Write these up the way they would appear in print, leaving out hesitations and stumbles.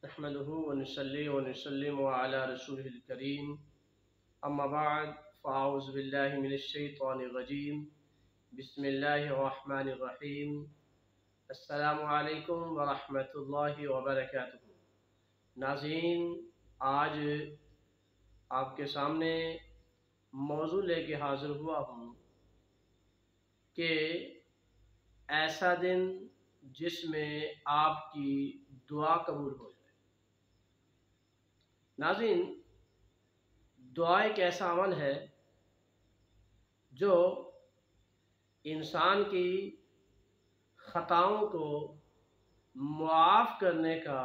نحمده ونصلي ونسلم على رسوله الكريم أما بعد فأعوذ بالله من الشيطان الرجيم بسم الله الرحمن الرحيم السلام علیکم ورحمۃ اللہ وبرکاتہ۔ ناظرین، آج آپ کے سامنے موضوع لے کے حاضر ہوا ہوں کہ ایسا دن جس میں آپ کی دعا قبول ہو جائے۔ ناظرین، دعا ایک ایسا عمل ہے جو انسان کی خطاؤں کو معاف کرنے کا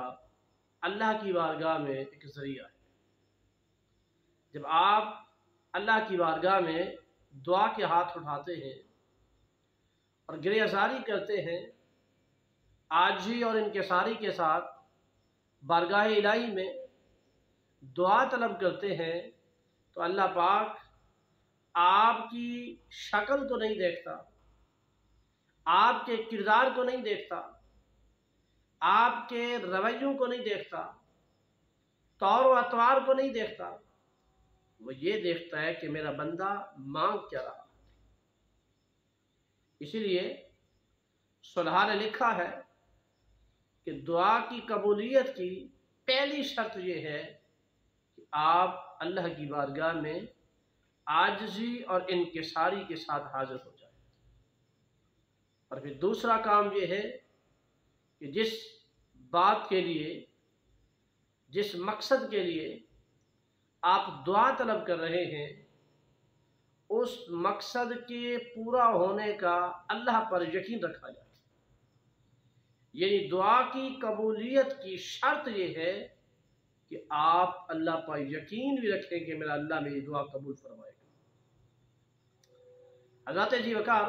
اللہ کی بارگاہ میں ایک ذریعہ ہے۔ جب آپ اللہ کی بارگاہ میں دعا کے ہاتھ اٹھاتے ہیں اور گریہ زاری کرتے ہیں، عاجزی اور انکساری کے ساتھ بارگاہ الہی میں دعا طلب کرتے ہیں، تو اللہ پاک آپ کی شکل کو نہیں دیکھتا، آپ کے کردار کو نہیں دیکھتا، آپ کے رویوں کو نہیں دیکھتا، طور و اطوار کو نہیں دیکھتا، وہ یہ دیکھتا ہے کہ میرا بندہ مانگ کیا رہا۔ اسی لیے صلحاء نے لکھا ہے کہ دعا کی قبولیت کی پہلی شرط یہ ہے کہ آپ اللہ کی بارگاہ میں عاجزی اور انکساری کے ساتھ حاضر ہو جائیں۔ اور پھر دوسرا کام یہ ہے کہ جس بات کے لیے، جس مقصد کے لیے آپ دعا طلب کر رہے ہیں، اس مقصد کے پورا ہونے کا اللہ پر یقین رکھا جائے۔ یعنی دعا کی قبولیت کی شرط یہ ہے کہ آپ اللہ پر یقین بھی رکھیں کہ میرا اللہ میری دعا قبول فرمائے گا۔ حضرت جی وقار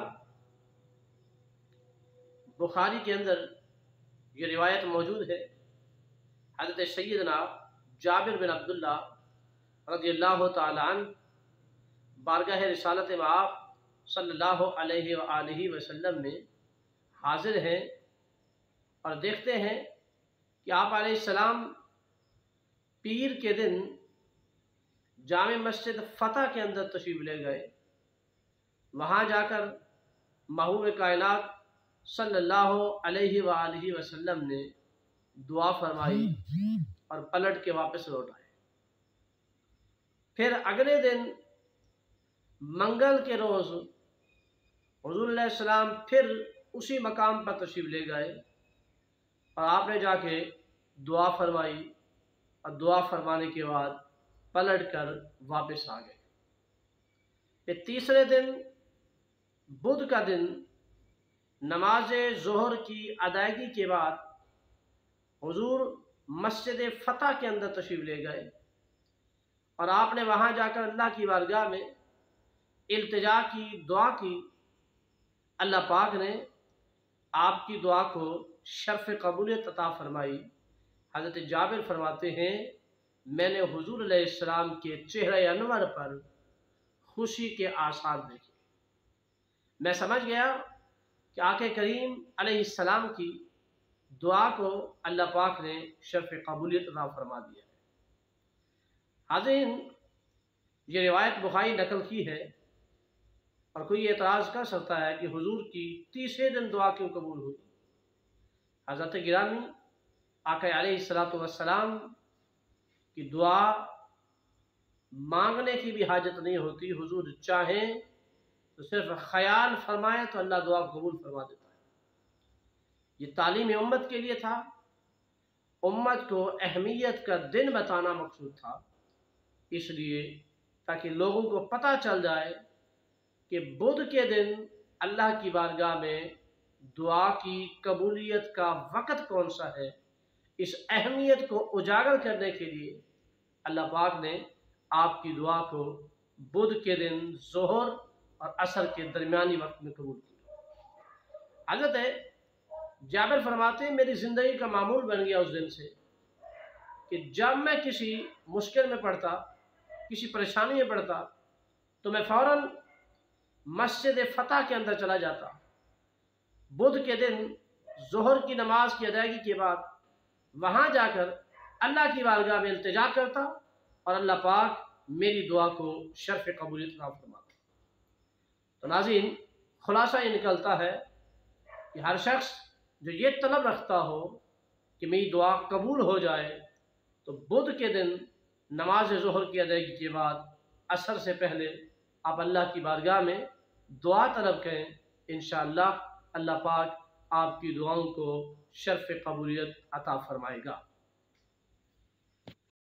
بخاری کے اندر یہ روایت موجود ہے، حضرت سیدنا جابر بن عبداللہ رضی اللہ تعالی عنہ بارگاہ رسالت میں آپ صلی اللہ علیہ وآلہ وسلم میں حاضر ہیں اور دیکھتے ہیں کہ آپ علیہ السلام پیر کے دن جامع مسجد فتح کے اندر تشریف لے گئے۔ وہاں جا کر محبوب کائنات صلی اللہ علیہ وآلہ وسلم نے دعا فرمائی اور پلٹ کے واپس لوٹ آئے۔ پھر اگلے دن منگل کے روز حضور علیہ السلام پھر اسی مقام پر تشریف لے گئے اور آپ نے جا کے دعا فرمائی اور دعا فرمانے کے بعد پلٹ کر واپس آ گئے۔ پھر تیسرے دن بدھ کا دن نماز ظہر کی ادائیگی کے بعد حضور مسجد فتح کے اندر تشریف لے گئے اور آپ نے وہاں جا کر اللہ کی بارگاہ میں التجا کی، دعا کی۔ اللہ پاک نے آپ کی دعا کو شرف قبولیت عطا فرمائی۔ حضرت جابر فرماتے ہیں، میں نے حضور علیہ السلام کے چہرہ انور پر خوشی کے آثار دیکھے۔ میں سمجھ گیا کہ آقا کریم علیہ السلام کی دعا کو اللہ پاک نے شرف قبولیت عطا فرما دیا ہے۔ حاضرین، یہ روایت بخاری نقل کی ہے اور کوئی اعتراض کر سکتا ہے کہ حضور کی تیسرے دن دعا کیوں قبول ہوئی؟ حضرت گرامی، آقا علیہ السلام کی دعا مانگنے کی بھی حاجت نہیں ہوتی۔ حضور چاہیں تو صرف خیال فرمائیں تو اللہ دعا قبول فرما دیتا ہے۔ یہ تعلیم امت کے لیے تھا، امت کو اہمیت کا دن بتانا مقصود تھا، اس لیے تاکہ لوگوں کو پتہ چل جائے کہ بدھ کے دن اللہ کی بارگاہ میں دعا کی قبولیت کا وقت کون سا ہے۔ اس اہمیت کو اجاگر کرنے کے لیے اللہ پاک نے آپ کی دعا کو بدھ کے دن ظہر اور عصر کے درمیانی وقت میں قبول کیا۔ حضرت جابر فرماتے ہیں، میری زندگی کا معمول بن گیا اس دن سے کہ جب میں کسی مشکل میں پڑتا، کسی پریشانی میں پڑتا، تو میں فوراً مسجد فتح کے اندر چلا جاتا۔ بدھ کے دن ظہر کی نماز کی ادائیگی کے بعد وہاں جا کر اللہ کی بارگاہ میں التجا کرتا اور اللہ پاک میری دعا کو شرف قبولیت عطا فرماتا۔ تو ناظرین، خلاصہ یہ نکلتا ہے کہ ہر شخص جو یہ طلب رکھتا ہو کہ میری دعا قبول ہو جائے تو بدھ کے دن نماز ظہر کی ادائیگی کے بعد عصر سے پہلے آپ اللہ کی بارگاہ میں دعا طلب کریں، انشاءاللہ اللہ پاک آپ کی دعاؤں کو شرف قبولیت عطا فرمائے گا۔